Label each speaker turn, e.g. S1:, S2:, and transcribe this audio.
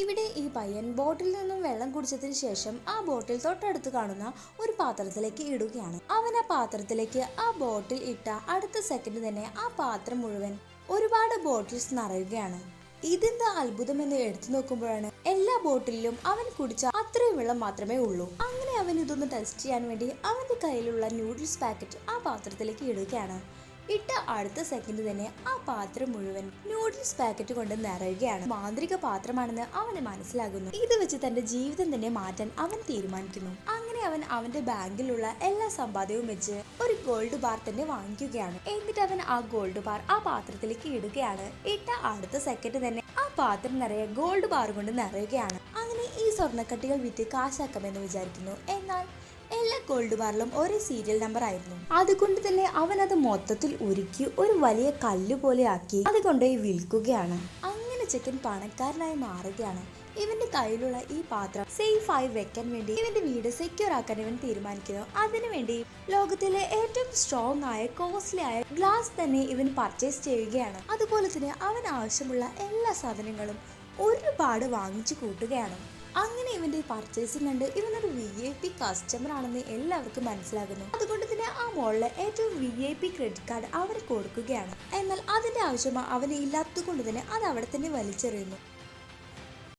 S1: ഇവിടെ ഈ പയ്യൻ ബോട്ടിൽ നിന്നും വെള്ളം കുടിച്ചതിന് ശേഷം ആ ബോട്ടിൽ തൊട്ടടുത്ത് കാണുന്ന ഒരു പാത്രത്തിലേക്ക് ഇടുകയാണ്. അവൻ ആ പാത്രത്തിലേക്ക് ആ ബോട്ടിൽ ഇട്ട അടുത്ത സെക്കൻഡ് തന്നെ ആ പാത്രം മുഴുവൻ ഒരുപാട് ബോട്ടിൽസ് നിറയുകയാണ്. ഇതെന്താ അത്ഭുതമെന്ന് എടുത്തു നോക്കുമ്പോഴാണ് എല്ലാ ബോട്ടിലും അവൻ കുടിച്ച അത്രയും വെള്ളം മാത്രമേ ഉള്ളൂ. അങ്ങനെ അവൻ ഇതൊന്ന് ടെസ്റ്റ് ചെയ്യാൻ വേണ്ടി അവന്റെ കയ്യിലുള്ള നൂഡിൽസ് പാക്കറ്റ് ആ പാത്രത്തിലേക്ക് ഇടുകയാണ്. ഇട്ട അടുത്ത സെക്കൻഡ് തന്നെ ആ പാത്രം മുഴുവൻ നൂഡിൽസ് പാക്കറ്റ് കൊണ്ട് നിറയുകയാണ്. മാന്ത്രിക പാത്രമാണെന്ന് അവന് മനസ്സിലാകുന്നു. ഇത് വെച്ച് തന്റെ ജീവിതം തന്നെ മാറ്റാൻ അവൻ തീരുമാനിക്കുന്നു. അങ്ങനെ അവൻ അവന്റെ ബാങ്കിലുള്ള എല്ലാ സമ്പാദ്യവും വെച്ച് ഒരു ഗോൾഡ് ബാർ തന്നെ വാങ്ങിക്കുകയാണ്. എന്നിട്ട് അവൻ ആ ഗോൾഡ് ബാർ ആ പാത്രത്തിലേക്ക് ഇടുകയാണ്. ഇട്ട അടുത്ത സെക്കൻഡ് തന്നെ ആ പാത്രം നിറയെ ഗോൾഡ് ബാർ കൊണ്ട് നിറയുകയാണ്. അങ്ങനെ ഈ സ്വർണ്ണക്കട്ടികൾ വിറ്റ് കാശാക്കാമെന്ന് വിചാരിക്കുന്നു. എന്നാൽ എല്ലാ ഗോൾഡ് ബാറിലും ഒരേ സീരിയൽ നമ്പർ ആയിരുന്നു. അതുകൊണ്ട് തന്നെ അവൻ അത് മൊത്തത്തിൽ ഉരുക്കി ഒരു വലിയ കല്ല് പോലെ ആക്കി അത് കൊണ്ടുപോയി വിൽക്കുകയാണ്. അങ്ങനെ ചെക്കൻ പണക്കാരനായി മാറുകയാണ്. ഇവന്റെ കയ്യിലുള്ള ഈ പാത്രം സേഫ് ആയി വെക്കാൻ വേണ്ടി ഇവന്റെ വീട് സെക്യൂർ ആക്കാൻ ഇവൻ തീരുമാനിക്കുന്നു. അതിനുവേണ്ടി ലോകത്തിലെ ഏറ്റവും സ്ട്രോങ് ആയ കോസ്റ്റ്ലി ആയ ഗ്ലാസ് തന്നെ ഇവൻ പർച്ചേസ് ചെയ്യുകയാണ്. അതുപോലെ തന്നെ അവൻ ആവശ്യമുള്ള എല്ലാ സാധനങ്ങളും ഒരുപാട് വാങ്ങിച്ചു കൂട്ടുകയാണ്. അങ്ങനെ ഇവന്റെ പർച്ചേസിംഗ് കണ്ട് ഇവനൊരു VIP കസ്റ്റമർ ആണെന്ന് എല്ലാവർക്കും മനസ്സിലാകുന്നു. അതുകൊണ്ട് തന്നെ ആ മോളിലെ ഏറ്റവും VIP ക്രെഡിറ്റ് കാർഡ് അവന് കൊടുക്കുകയാണ്. എന്നാൽ അതിന്റെ ആവശ്യം അവന് ഇല്ലാത്തത് കൊണ്ട് തന്നെ അത് അവിടെ തന്നെ വലിച്ചെറിയുന്നു.